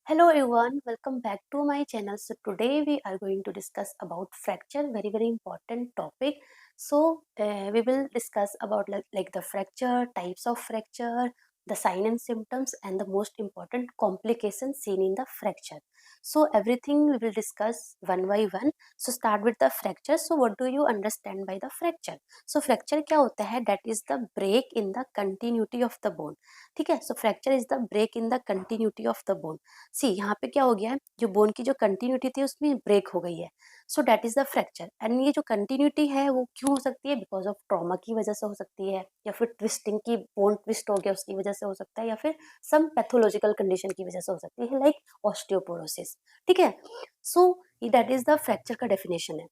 Hello everyone, welcome back to my channel. So today we are going to discuss about fracture, very important topic. We will discuss about like the fracture, types of fracture, the sign and symptoms, and the most important complications seen in the fracture. So everything we will discuss one by one. So start with the fracture. So what do you understand by the fracture? So fracture क्या होता है? That is the break in the continuity of the bone. ठीक है? So fracture is the break in the continuity of the bone. सी यहाँ पे क्या हो गया है, जो बोन की जो कंटिन्यूटी थी उसमें ब्रेक हो गई है. So that is the fracture. And ये जो कंटिन्यूटी है वो क्यों हो सकती है? बिकॉज ऑफ ट्रॉमा की वजह से हो सकती है, या फिर ट्विस्टिंग की, बोन ट्विस्ट हो गया उसकी वजह से हो सकता है, या फिर सम पैथोलॉजिकल कंडीशन की वजह से हो सकती है, लाइक ऑस्टियोपोरोसिस. ठीक है. So that is the fracture का डेफिनेशन है.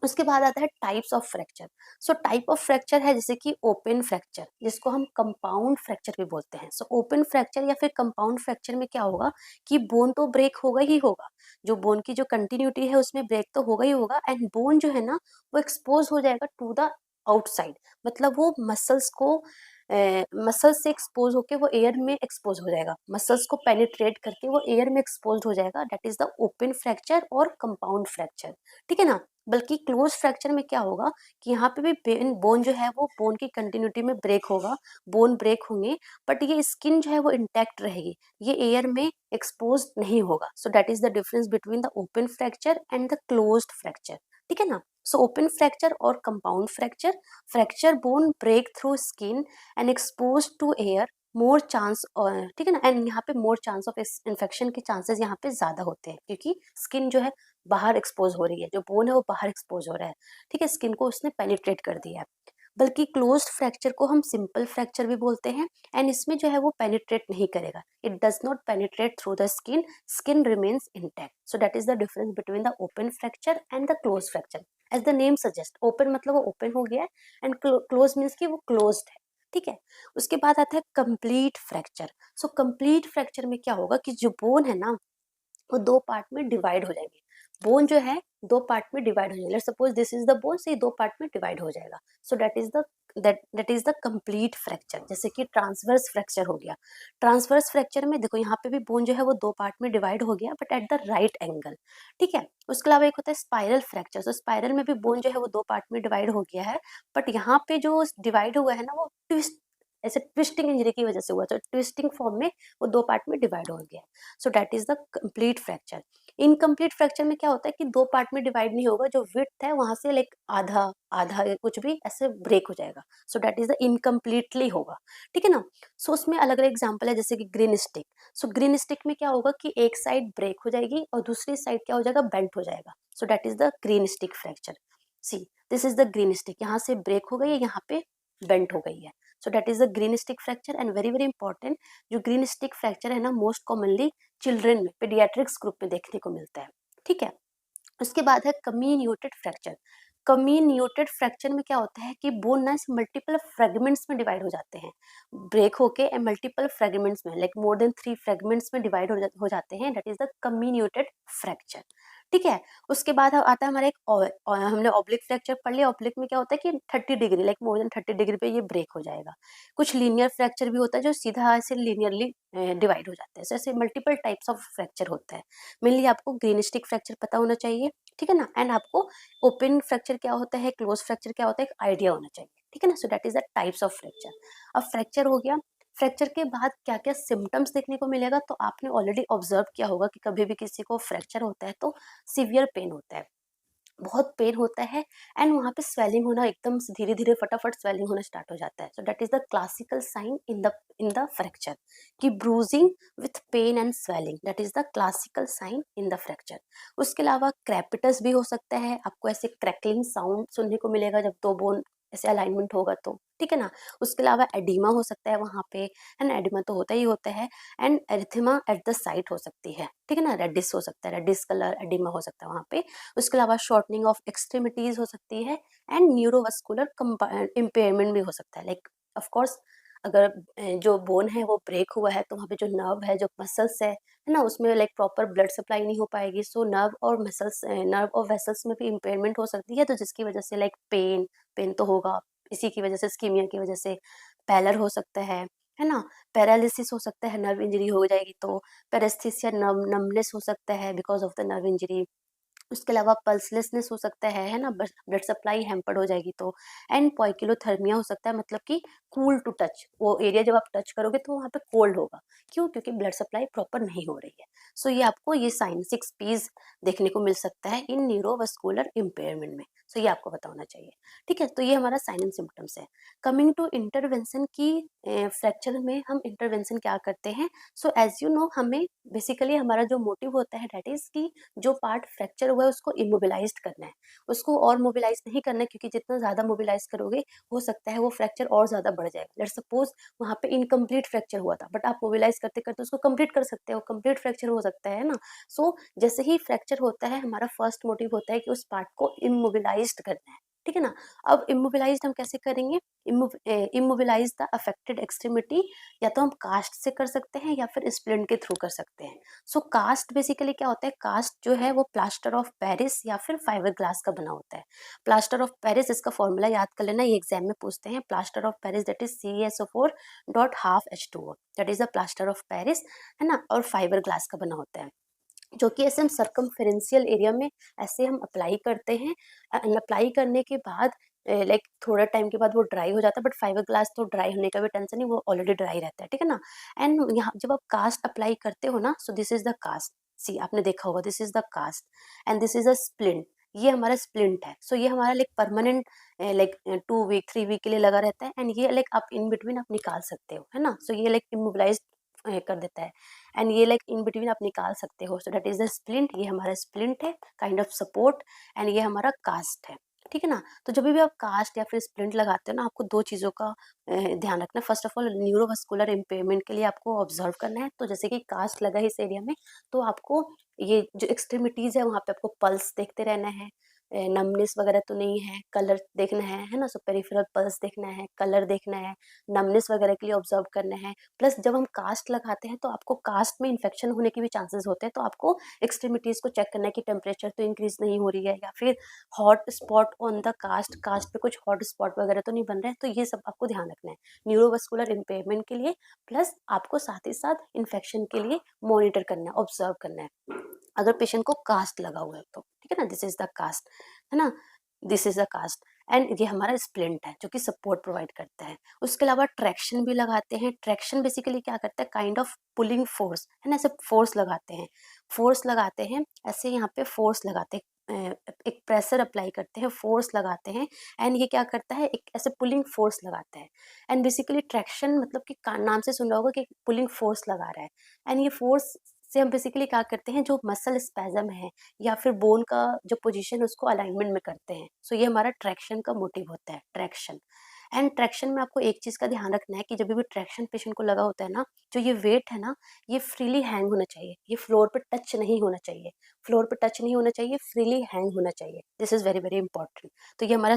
उसके बाद आता है types of fracture. So type of fracture है जैसे कि ओपन फ्रैक्चर, जिसको हम कंपाउंड फ्रैक्चर भी बोलते हैं. सो ओपन फ्रैक्चर या फिर कंपाउंड फ्रैक्चर में क्या होगा कि बोन तो ब्रेक होगा ही होगा, जो बोन की जो कंटिन्यूटी है उसमें ब्रेक तो होगा ही होगा, एंड बोन जो है ना वो एक्सपोज हो जाएगा टू द आउटसाइड. मतलब वो मसल्स को मसल्स से एक्सपोज होके वो एयर में एक्सपोज हो जाएगा, मसल्स को पेनिट्रेट करके वो एयर में एक्सपोज हो जाएगा. That is the open fracture और कंपाउंड फ्रैक्चर. ठीक है ना. बल्कि क्लोज फ्रैक्चर में क्या होगा कि यहाँ पे भी बोन जो है वो बोन की कंटिन्यूटी में ब्रेक होगा, बोन ब्रेक होंगे, बट ये स्किन जो है वो इंटैक्ट रहेगी, ये एयर में एक्सपोज नहीं होगा. So that is the difference between the open fracture and the closed fracture. ठीक है ना. सो ओपन फ्रैक्चर और compound fracture. Fracture bone break through skin and expose to air, more chance. और ठीक है ना. एंड यहाँ पे मोर चांस ऑफ इन्फेक्शन के चांसेस यहाँ पे ज्यादा होते हैं, क्योंकि स्किन जो है बाहर एक्सपोज हो रही है, जो बोन है वो बाहर एक्सपोज हो रहा है. ठीक है. स्किन को उसने पेनिट्रेट कर दिया है. बल्कि क्लोज्ड फ्रैक्चर को हम सिंपल फ्रैक्चर भी बोलते हैं, एंड इसमें जो है वो पेनिट्रेट नहीं करेगा. It does not penetrate through the skin, skin remains intact. So that is the difference between the open fracture and the close fracture. As the name suggest, open मतलब वो ओपन हो गया है, एंड क्लोज मीन्स कि वो closed है. ठीक है. उसके बाद आता है complete fracture. So complete fracture में क्या होगा कि जो बोन है ना वो दो पार्ट में डिवाइड हो जाएंगे. बोन जो है दो पार्ट में डिवाइड हो जाएगा. Let's suppose this is the bone, से दो पार्ट में डिवाइड हो जाएगा. So that is the complete fracture. जैसे कि ट्रांसवर्स फ्रैक्चर हो गया. ट्रांसवर्स फ्रैक्चर में देखो यहाँ पे भी बोन जो है वो दो पार्ट में डिवाइड हो गया, but at the right angle. ठीक है. उसके अलावा एक होता है स्पाइरल फ्रैक्चर. सो स्पाइरल में भी बोन जो है वो दो पार्ट में डिवाइड हो गया है, बट यहाँ पे जो डिवाइड हुआ है ना वो ट्विस्ट, ऐसे ट्विस्टिंग इंजरी की वजह से हुआ. तो ट्विस्टिंग फॉर्म में वो दो पार्ट में डिवाइड हो गया. सो that is the complete fracture. Incomplete fracture में क्या होता है कि दो पार्ट में डिवाइड नहीं होगा, जो विड्थ है वहां से लाइक आधा आधा या कुछ भी ऐसे ब्रेक हो जाएगा. So that is the incompletely होगा. ठीक है ना. सो उसमें अलग अलग एग्जाम्पल है, जैसे कि green stick. So green stick में क्या होगा कि एक साइड ब्रेक हो जाएगी और दूसरी साइड क्या हो जाएगा, बेंट हो जाएगा. So that is the green stick fracture. See, this is the green stick. यहाँ से ब्रेक हो गई है, यहाँ पे बेंट हो गई है. So that is the green stick fracture. And very important, जो ग्रीन स्टिक फ्रैक्चर है ना मोस्ट कॉमनली चिल्ड्रन में, पीडियाट्रिक्स ग्रुप में देखने को मिलता है. ठीक है. उसके बाद है कम्युनिकेटेड फ्रैक्चर. कम्युनिकेटेड फ्रैक्चर में क्या होता है कि बोन ना मल्टीपल फ्रेगमेंट्स में डिवाइड हो जाते हैं, ब्रेक होके मल्टीपल फ्रेगमेंट्स में, लाइक मोर देन 3 फ्रेगमेंट्स में डिवाइड हो जाते हैं. That is the communicated fracture. ठीक है. उसके बाद आता है हमारा एक और हमने ऑब्लिक फ्रैक्चर पढ़ लिया. ऑब्लिक में क्या होता है कि 30 degree, like more then 30 degree पे ये ब्रेक हो जाएगा. कुछ लीनियर फ्रैक्चर भी होता है जो सीधा ऐसे लीनियरली डिवाइड हो जाते हैं. So, ऐसे मल्टीपल टाइप्स ऑफ फ्रैक्चर होता है. मेनली आपको ग्रीन स्टिक फ्रैक्चर पता होना चाहिए. ठीक है ना. एंड आपको ओपन फ्रैक्चर क्या होता है, क्लोज फ्रैक्चर क्या होता है, एक आइडिया होना चाहिए. ठीक है ना. सो that is the types of fracture. अब फ्रैक्चर हो गया. फ्रैक्चर के बाद क्या क्या सिम्टम्स देखने को मिलेगा, तो आपने ऑलरेडी ऑब्जर्व किया होगा कि कभी भी किसी को फ्रैक्चर होता है तो सीवियर पेन होता है, बहुत पेन होता है, एंड वहाँ पे स्वेलिंग होना, एकदम से धीरे धीरे फटाफट स्वेलिंग होना स्टार्ट हो जाता है. So that is the classical sign in the fracture, कि bruising with pain and swelling. That is the classical sign in the fracture. उसके अलावा क्रैपिटस भी हो सकता है. आपको ऐसे क्रैकलिंग साउंड सुनने को मिलेगा जब दो बोन ऐसे अलाइनमेंट होगा तो. ठीक है ना. उसके अलावा एडिमा हो सकता है वहाँ पे, एंड एडिमा तो होता ही होता है. And erythema at the site हो सकती है. ठीक है ना. रेडिस हो सकता है, रेडिस कलर एडिमा हो सकता है वहाँ पे. उसके अलावा शॉर्टनिंग ऑफ एक्सट्रीमिटीज हो सकती है, एंड न्यूरोवस्कुलर इम्पेयरमेंट भी हो सकता है. लाइक ऑफ कोर्स अगर जो बोन है वो ब्रेक हुआ है तो वहाँ पे जो नर्व है, जो मसल्स है ना, उसमें लाइक प्रॉपर ब्लड सप्लाई नहीं हो पाएगी. सो नर्व और वेसल्स में भी इम्पेयरमेंट हो सकती है, तो जिसकी वजह से लाइक पेन पेन तो होगा. इसी की वजह से, स्कीमिया की वजह से पैलर हो सकता है, है ना। पैरालिसिस हो सकता है, नर्व इंजरी हो जाएगी तो। पैरेस्थीसिया, नमनेस हो सकता है because of the nerve injury. उसके अलावा पल्सलेसनेस हो सकता है ना, ब्लड सप्लाई हैम्पर्ड हो जाएगी तो। एंड पॉइकिलोथर्मिया हो सकता है, मतलब कि कूल टू टच, वो एरिया जब आप टच करोगे तो वहाँ पे कोल्ड होगा। क्यों? क्योंकि ब्लड सप्लाई प्रॉपर नहीं हो रही है। सो ये आपको ये साइन 6 P's देखने को मिल सकता है इन न्यूरोवस्कुलर इम्पेयरमेंट में। सो ये आपको पता होना चाहिए। ठीक है, तो ये हमारा साइन एंड सिम्टम्स है। कमिंग टू इंटरवेंशन की, फ्रैक्चर में हम इंटरवेंशन क्या करते हैं? सो एज यू नो, हमें बेसिकली हमारा जो मोटिव होता है दैट इज की जो पार्ट फ्रैक्चर हुआ है उसको इमोबिलाइज करना है, उसको और मोबिलाइज नहीं करना है, क्योंकि जितना ज्यादा मोबिलाइज करोगे हो सकता है वो फ्रैक्चर और ज्यादा बढ़ जाएगा। लेट्स सपोज वहाँ पे इनकम्प्लीट फ्रैक्चर हुआ था, बट आप मोबिलाइज करते करते उसको कंप्लीट कर सकते हो, कंप्लीट फ्रैक्चर हो सकता है ना। सो जैसे ही फ्रैक्चर होता है, हमारा फर्स्ट मोटिव होता है कि उस पार्ट को इमोबिलाइज करना है। ठीक है ना। अब इमोबिलाइज हम कैसे करेंगे? इमोबिलाइज द अफेक्टेड एक्सट्रीमिटी या तो हम कास्ट से कर सकते हैं या फिर स्प्लिंट के थ्रू कर सकते हैं। सो कास्ट बेसिकली क्या होता है? कास्ट जो है वो प्लास्टर ऑफ पेरिस या फिर फाइबर ग्लास का बना होता है। प्लास्टर ऑफ पेरिस, इसका फॉर्मूला याद कर लेना, ये एग्जाम में पूछते हैं। Plaster of Paris that is CaSO4 dot half H2O, that is the plaster of Paris, है ना। और फाइबर ग्लास का बना होता है, जो कि ऐसे हम सर्कमफेरेंशियल एरिया में ऐसे हम अप्लाई करते हैं। अप्लाई करने के बाद लाइक थोड़ा टाइम के बाद वो ड्राई हो जाता है, बट फाइबर ग्लास तो ड्राई होने का भी टेंशन नहीं, वो ऑलरेडी ड्राई रहता है। ठीक है ना। एंड यहाँ जब आप कास्ट अप्लाई करते हो ना, so this is the cast. See आपने देखा होगा, this is the cast and this is a splint. ये हमारा स्प्लिंट है। सो ये हमारा like permanent, like 2 week 3 week के लिए लगा रहता है, एंड ये लाइक आप इन बिटवीन आप निकाल सकते हो, है ना। सो ये लाइक इमोबिलाइज कर देता है, एंड ये लाइक इन बिटवीन आप निकाल सकते हो। सो दैट इज द स्प्लिंट, ये हमारा स्प्लिंट है, काइंड ऑफ सपोर्ट। एंड ये हमारा कास्ट है। ठीक है ना। तो जब भी आप कास्ट या फिर स्प्लिंट लगाते हो ना, आपको 2 चीज़ों का ध्यान रखना है। First of all, neurovascular impairment के लिए आपको ऑब्जर्व करना है। तो जैसे कि कास्ट लगा है इस एरिया में, तो आपको ये जो एक्सट्रीमिटीज है वहाँ पे आपको पल्स देखते रहना है। नमनेस वगैरह तो नहीं है, कलर देखना है ना। सो पेरिफेरल पल्स देखना है, कलर देखना है, नमनेस वगैरह के लिए ऑब्जर्व करना है। प्लस जब हम कास्ट लगाते हैं तो आपको कास्ट में इन्फेक्शन होने के भी चांसेस होते हैं, तो आपको एक्सट्रीमिटीज को चेक करना है कि टेम्परेचर तो इंक्रीज नहीं हो रही है, या फिर hot spot on the cast, cast पे कुछ हॉट स्पॉट वगैरह तो नहीं बन रहे हैं। तो ये सब आपको ध्यान रखना है न्यूरोवस्कुलर इम्पेयरमेंट के लिए। प्लस आपको साथ ही साथ इन्फेक्शन के लिए मॉनिटर करना है, ऑब्जर्व करना है, अगर पेशेंट को कास्ट लगा हुआ है तो। ठीक है ना। दिस इज द कास्ट, है ना। This is the cast. And ये हमारा स्प्लिंट है जो कि सपोर्ट प्रोवाइड करता है। उसके अलावा ट्रैक्शन भी लगाते हैं। ट्रैक्शन बेसिकली क्या करता है? काइंड ऑफ पुलिंग फोर्स, है ना। ऐसे फोर्स लगाते हैं, फोर्स लगाते हैं, ऐसे यहाँ पे फोर्स लगाते हैं, एक प्रेशर अप्लाई करते हैं, फोर्स लगाते हैं। एंड ये क्या करता है? एक ऐसे पुलिंग फोर्स लगाता है। एंड बेसिकली ट्रैक्शन मतलब कि नाम से सुन रहा होगा कि पुलिंग फोर्स लगा रहा है। एंड ये फोर्स से हम बेसिकली क्या करते हैं? जो मसल स्पैज़म है या फिर बोन का जो पोजीशन है उसको अलाइनमेंट में करते हैं। सो ये हमारा ट्रैक्शन का मोटिव होता है, ट्रैक्शन। एंड ट्रैक्शन में आपको एक चीज़ का ध्यान रखना है कि जब भी ट्रैक्शन पेशेंट को लगा होता है ना, जो ये वेट है ना, ये फ्रीली हैंग होना चाहिए, ये फ्लोर पे टच नहीं होना चाहिए। फ्लोर पे टच नहीं होना चाहिए, फ्रीली हैंग होना चाहिए। This is very very important. तो ये हमारा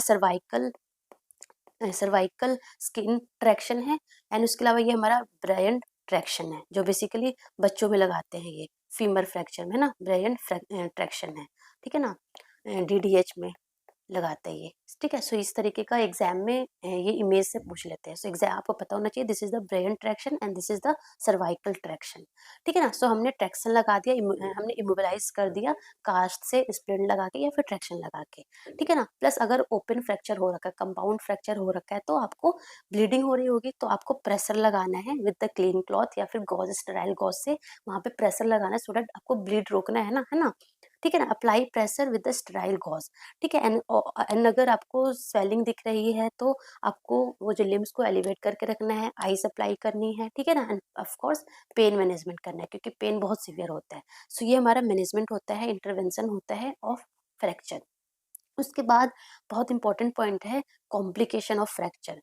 सर्वाइकल स्किन ट्रैक्शन है। एंड उसके अलावा ये हमारा ब्रायन ट्रैक्शन है, जो बेसिकली बच्चों में लगाते हैं, ये फीमर फ्रैक्चर में ना ब्रायन ट्रैक्शन है। ठीक है ना। DDH में लगाते हैं ये। ठीक है। सो इस तरीके का एग्जाम में ये इमेज से पूछ लेते हैं। सो एग्जाम आपको पता होना चाहिए, this is the brain traction and this is the cervical traction. ठीक है ना। सो हमने ट्रैक्शन लगा दिया, हमने इमोबिलाइज कर दिया कास्ट से, स्प्लिंट लगा के या फिर ट्रैक्शन लगा के। ठीक है ना। प्लस अगर ओपन फ्रैक्चर हो रखा है, कंपाउंड फ्रैक्चर हो रखा है, तो आपको ब्लीडिंग हो रही होगी तो आपको प्रेशर लगाना है विद द क्लीन क्लॉथ या फिर गॉज, स्टेराइल गॉज से वहाँ पे प्रेशर लगाना है, सो दैट आपको ब्लीड रोकना है ना। ठीक है ना। Apply pressure with the sterile gauze. ठीक है। एंड अगर आपको स्वेलिंग दिख रही है तो आपको वो जो लिम्स को एलिवेट करके रखना है, आइस अप्लाई करनी है। ठीक है ना। End of course pain management करना है, क्योंकि पेन बहुत सीवियर होता है। सो ये हमारा मैनेजमेंट होता है, इंटरवेंशन होता है ऑफ फ्रैक्चर। उसके बाद बहुत इंपॉर्टेंट पॉइंट है कॉम्प्लिकेशन ऑफ फ्रैक्चर।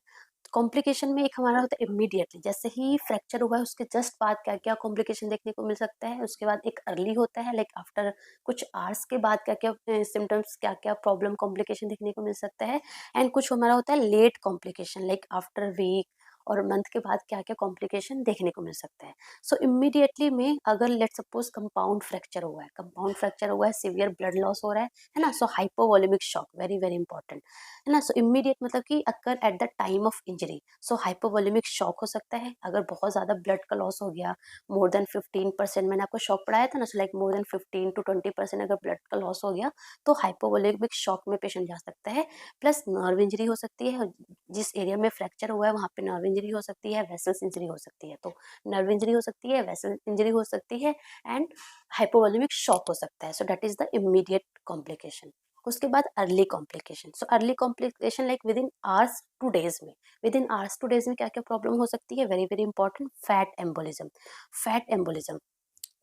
कॉम्प्लिकेशन में एक हमारा होता है इमीडिएटली, जैसे ही फ्रैक्चर हुआ है उसके जस्ट बाद क्या क्या कॉम्प्लिकेशन देखने को मिल सकता है। उसके बाद एक अर्ली होता है, लाइक आफ्टर कुछ आवर्स के बाद क्या क्या सिम्टम्स, क्या क्या प्रॉब्लम कॉम्प्लिकेशन देखने को मिल सकता है। एंड कुछ हमारा होता है late complication, like after week और मंथ के बाद क्या क्या कॉम्प्लिकेशन देखने को मिल सकता है। सो इमीडिएटली में अगर लेट सपोज कंपाउंड फ्रैक्चर हुआ है, कंपाउंड फ्रैक्चर हुआ है, सीवियर ब्लड लॉस हो रहा है ना, so hypovolemic shock very very important है ना। सो इमीडिएट मतलब कि occur at the time of injury, so hypovolemic shock हो सकता है अगर बहुत ज़्यादा ब्लड का लॉस हो गया, मोर देन 15%, मैंने आपको शॉक पढ़ाया था ना, so like more then 15 to 20% अगर ब्लड का लॉस हो गया तो हाइपोवॉल्यूमिक शॉक में पेशेंट जा सकता है। प्लस नर्व इंजरी हो सकती है, जिस एरिया में फ्रैक्चर हुआ है वहाँ पे नर्व इंजरी हो सकती है, वेसल्स इंजरी हो सकती है, तो नर्व इंजरी हो सकती है, वेसल इंजरी हो सकती है एंड हाइपोवॉल्यूमिक शॉक हो सकता है। So that is the immediate complication. उसके बाद early complication, so early complication like within hours to days में, within hours to days में क्या क्या प्रॉब्लम हो सकती है, very very important, fat embolism, fat embolism.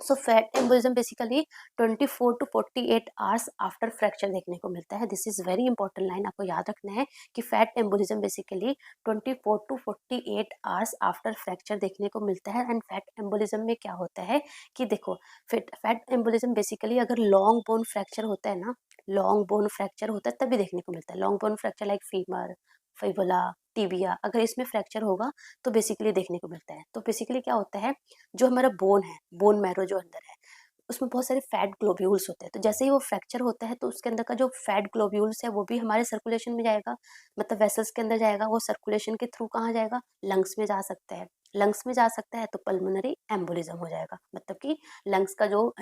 So fat embolism basically 24 to 48 hours after fracture देखने को मिलता है। This is very important line, आपको याद रखना है कि fat embolism basically 24 to 48 hours after fracture देखने को मिलता है। एंड फैट एम्बोलिज्म में क्या होता है कि देखो, फैट एम्बोलिज्म बेसिकली अगर लॉन्ग बोन फ्रैक्चर होता है ना, लॉन्ग बोन फ्रैक्चर होता है तभी देखने को मिलता है। Long bone fracture like femur, fibula, tibia, अगर इसमें फ्रैक्चर होगा तो बेसिकली देखने को मिलता है। तो बेसिकली क्या होता है, जो हमारा बोन है, बोन मैरो जो अंदर है, उसमें बहुत सारे फैट ग्लोब्यूल्स होते हैं। तो जैसे ही वो फ्रैक्चर होता है तो उसके अंदर का जो फैट ग्लोब्यूल्स है वो भी हमारे सर्कुलेशन में जाएगा, मतलब वेसल्स के अंदर जाएगा, वो सर्कुलेशन के थ्रू कहाँ जाएगा, लंग्स में जा सकता है। लंग्स में जा सकता है तो पल्मोनरी एम्बोलिज्म हो जाएगा, मतलब कि लंग्स का जो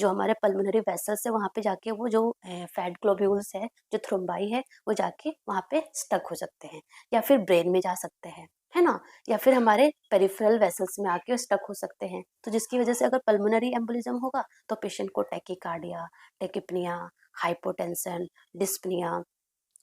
हमारे पल्मोनरी वेसल्स है वहाँ पे जाके वो जो फैट ग्लोब्यूल्स है, जो थ्रोम्बाई है, वो जाके वहाँ पे स्टक हो सकते हैं। या फिर ब्रेन में जा सकते हैं, है ना, या फिर हमारे पेरिफेरल वेसल्स में आके स्टक हो सकते हैं। तो जिसकी वजह से अगर पल्मोनरी एम्बोलिज्म होगा तो पेशेंट को टैकीकार्डिया, टेकिपनिया, हाइपोटेंशन, डिस्पनिया,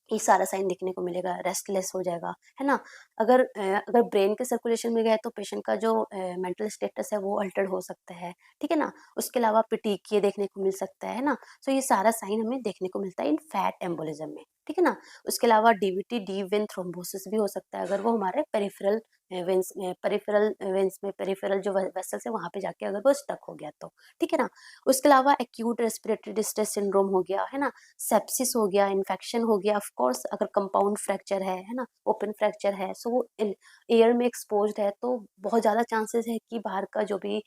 ये सारा साइन दिखने को मिलेगा, रेस्टलेस हो जाएगा, है ना। अगर ब्रेन के सर्कुलेशन में गया तो पेशेंट का जो मेंटल स्टेटस है वो अल्टर्ड हो सकता है, ठीक है ना। उसके अलावा पिटीकिए देखने को मिल सकता है ना। सो ये सारा साइन हमें देखने को मिलता है इन फैट एम्बोलिज्म में, ठीक है ना। उसके अलावा डीवीटी, डीप वेन थ्रोम्बोसिस भी हो सकता है अगर वो हमारे पेरिफेरल वेंस में पेरिफेरल जो वेसल्स है वहाँ पे जाके अगर वो स्टक हो गया तो, ठीक है ना। उसके अलावा एक्यूट रेस्पिरेटरी डिस्ट्रेस सिंड्रोम हो गया, है ना, सेप्सिस हो गया, इन्फेक्शन हो गया, ऑफ कोर्स अगर कंपाउंड फ्रैक्चर है ना, ओपन फ्रैक्चर है, सो वो एयर में एक्सपोज्ड है तो बहुत ज़्यादा चांसेस है कि बाहर का जो भी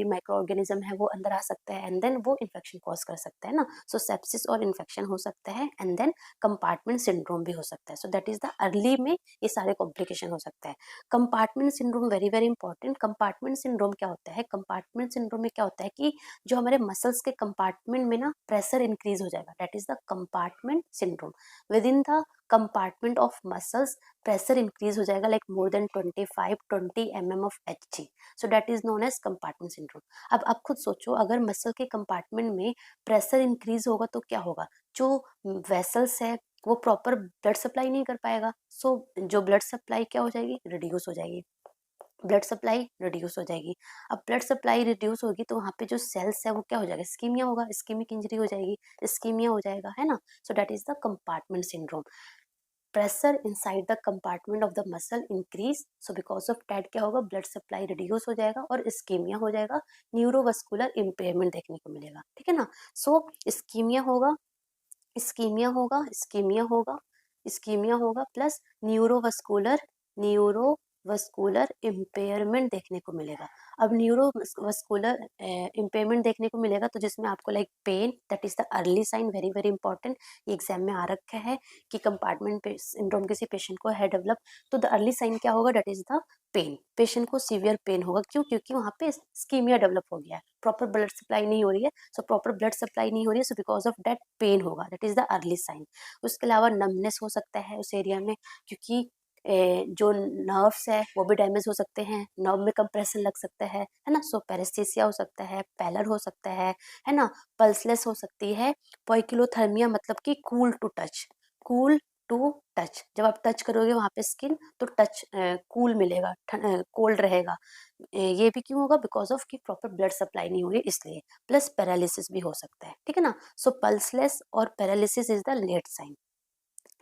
माइक्रो ऑर्गेनिज्म है वो अंदर आ सकता है एंड देन वो इन्फेक्शन कॉज कर सकता है ना। सो सेप्सिस और इन्फेक्शन हो सकता है एंड देन कंपार्टमेंट सिंड्रोम भी हो सकता है। So that is the early में ये सारे कॉम्प्लिकेशन हो सकता है। Compartment syndrome very very important. Compartment syndrome क्या होता है, कंपार्टमेंट सिंड्रोम में क्या होता है कि जो हमारे मसल्स के कंपार्टमेंट में ना प्रेशर इंक्रीज हो जाएगा, that is the compartment syndrome. Within the compartment of muscles pressure increase हो जाएगा like more than 25-20 mm of Hg, so that is known as compartment syndrome. अब आप खुद सोचो, अगर मसल के कंपार्टमेंट में प्रेशर इंक्रीज होगा तो क्या होगा, जो वेसल्स है वो प्रॉपर ब्लड सप्लाई नहीं कर पाएगा, सो जो ब्लड सप्लाई क्या हो जाएगी, रिड्यूस हो जाएगी, ब्लड सप्लाई रिड्यूस हो जाएगी। अब ब्लड सप्लाई रिड्यूस होगी तो वहाँ पे जो सेल्स है वो क्या हो जाएगा, इस्कीमिया होगा, इस्कीमिक इंजरी हो जाएगी, इस्कीमिया हो जाएगा, है ना। सो that is the compartment syndrome. Pressure inside the compartment of the muscle increase, so because of that क्या होगा, ब्लड सप्लाई रिड्यूस हो जाएगा और इस्कीमिया हो जाएगा, न्यूरोवस्कुलर इम्पेयरमेंट देखने को मिलेगा, ठीक है ना। सो इस्कीमिया होगा, इस्कीमिया होगा, इस्कीमिया होगा, इस्कीमिया होगा प्लस न्यूरोवस्कुलर इम्पेयरमेंट देखने को मिलेगा। अब न्यूरोवस्कुलर इम्पेयरमेंट देखने को मिलेगा तो जिसमें आपको like pain, that is the early sign, very very important. ये एग्जाम में आ रखा है कि कंपार्टमेंट सिंड्रोम किसी पेशेंट को है डेवलप, तो द अर्ली साइन क्या होगा, that is the pain. Patient को सीवियर पेन होगा, क्यों, क्योंकि वहाँ पे स्कीमिया डेवलप हो गया है, प्रॉपर ब्लड सप्लाई नहीं हो रही है, सो प्रॉपर ब्लड सप्लाई नहीं हो रही है, so because of that pain होगा, that is the early sign. उसके अलावा नमनेस हो सकता है उस एरिया में, क्योंकि जो नर्व्स है वो भी डैमेज हो सकते हैं, नर्व में कंप्रेशन लग सकता है ना। सो पेरेस्थीसिया हो सकता है, पैलर हो सकता है ना, पल्सलेस हो सकती है, पोइकिलोथर्मिया मतलब कि cool to touch, cool to touch, जब आप टच करोगे वहाँ पे स्किन तो टच कूल मिलेगा, कोल्ड रहेगा। ये भी क्यों होगा, बिकॉज ऑफ कि प्रॉपर ब्लड सप्लाई नहीं हो रही इसलिए। प्लस पैरालिसिस भी हो सकता है, ठीक है ना। सो पल्सलेस और paralysis is the late sign,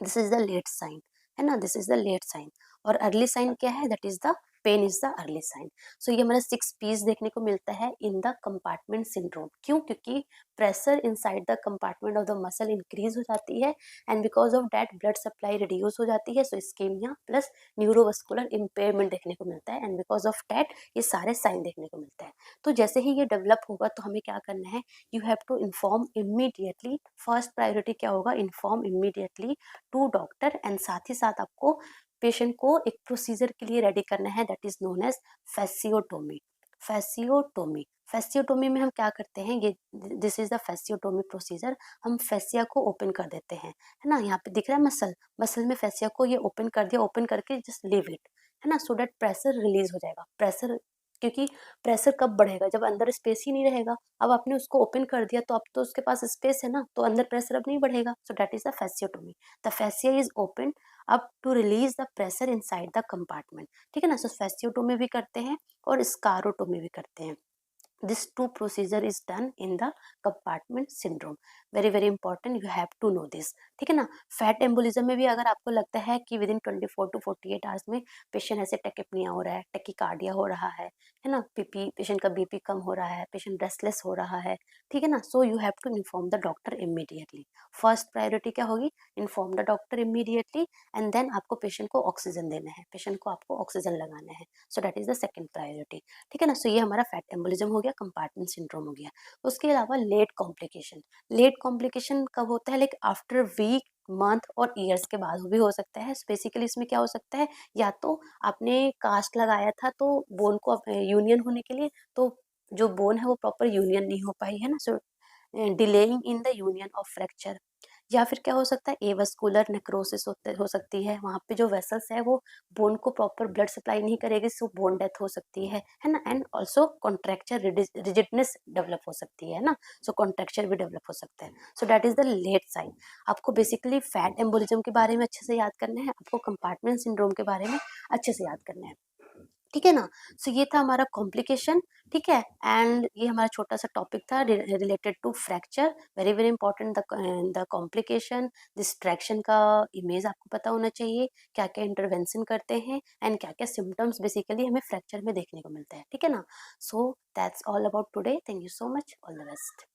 this is the late sign, है ना, this is the late sign. और अर्ली साइन क्या है, that is the pain is the early sign. So ये हमारा 6 P's देखने को मिलता है इन द कंपार्टमेंट सिंड्रोम। क्यों? क्योंकि pressure inside the compartment of the muscle increase हो जाती है and because of that blood supply reduce हो जाती है। सो इस्केमिया प्लस न्यूरोवस्कुलर इम्पेयरमेंट देखने को मिलता है एंड बिकॉज ऑफ दैट ये सारे साइन देखने को मिलते हैं। तो जैसे ही ये डेवलप होगा तो हमें क्या करना है, you have to inform immediately. First priority क्या होगा, inform immediately to doctor and साथ ही साथ आपको पेशेंट को एक प्रोसीजर के लिए रेडी करना है दैट इज नोन एज फैसियोटोमी। फैसियोटोमी, फैसियोटोमी में हम क्या करते हैं, ये दिस इज द फैसियोटोमी प्रोसीजर। हम फैसिया को ओपन कर देते हैं, है ना। यहाँ पे दिख रहा है मसल, मसल में फैसिया को ये ओपन कर दिया, ओपन करके जस्ट लीव इट, है ना, सो दैट प्रेशर रिलीज हो जाएगा। प्रेशर, क्योंकि प्रेशर कब बढ़ेगा, जब अंदर स्पेस ही नहीं रहेगा। अब आपने उसको ओपन कर दिया तो अब तो उसके पास स्पेस है ना, तो अंदर प्रेशर अब नहीं बढ़ेगा। So that is the fasciotomy. The fascia is open up to release the pressure inside the compartment, ठीक है ना। सो फैसियोटोमी भी करते हैं और स्कारोटोमी भी करते हैं। This two procedure is done in the compartment syndrome. Very very important, you have to know this, ठीक है ना। फैट एम्बोलिज्म में भी अगर आपको लगता है कि विद इन 24 to 48 आवर्स में पेशेंट ऐसे टेकिपनिया हो रहा है, टेकिकार्डिया हो रहा है ना, पीपी पेशेंट का बीपी कम हो रहा है, पेशेंट रेस्टलेस हो रहा है, ठीक है ना। So you have to inform the doctor immediately. First priority क्या होगी, inform the doctor immediately and then आपको पेशेंट को ऑक्सीजन देना है, पेशेंट को आपको ऑक्सीजन लगाना है। So that is the second priority, ठीक है ना। सो ये हमारा फैट एम्बोलिज्म हो गया, कंपार्टमेंट सिंड्रोम हो गया। उसके अलावा लेट कॉम्प्लिकेशन, लेट कॉम्प्लिकेशन कब होता है, लाइक आफ्टर वीक, मंथ और ईयर्स के बाद भी हो सकता है। बेसिकली इसमें क्या हो सकता है, या तो आपने कास्ट लगाया था तो बोन को यूनियन होने के लिए, तो जो बोन है वो प्रॉपर यूनियन नहीं हो पाई, है ना, so delaying in the union of fracture. या फिर क्या हो सकता है, एवस्कुलर नेक्रोसिस हो सकती है, वहाँ पे जो वेसल्स है वो बोन को प्रॉपर ब्लड सप्लाई नहीं करेगी, सो बोन डेथ हो सकती है ना। And also contracture rigidness develop हो सकती है ना, सो कॉन्ट्रेक्चर भी डेवलप हो सकता है। So that is the late sign. आपको बेसिकली फैट एम्बोलिज्म के बारे में अच्छे से याद करना है, आपको कंपार्टमेंट सिंड्रोम के बारे में अच्छे से याद करना है, ठीक है ना। सो ये था हमारा कॉम्प्लिकेशन, ठीक है। एंड ये हमारा छोटा सा टॉपिक था related to fracture. Very very important the complication, distraction का इमेज आपको पता होना चाहिए, क्या क्या इंटरवेंशन करते हैं एंड क्या क्या सिम्टम्स बेसिकली हमें फ्रैक्चर में देखने को मिलता है, ठीक है ना। So that's all about today, thank you so much, all the best.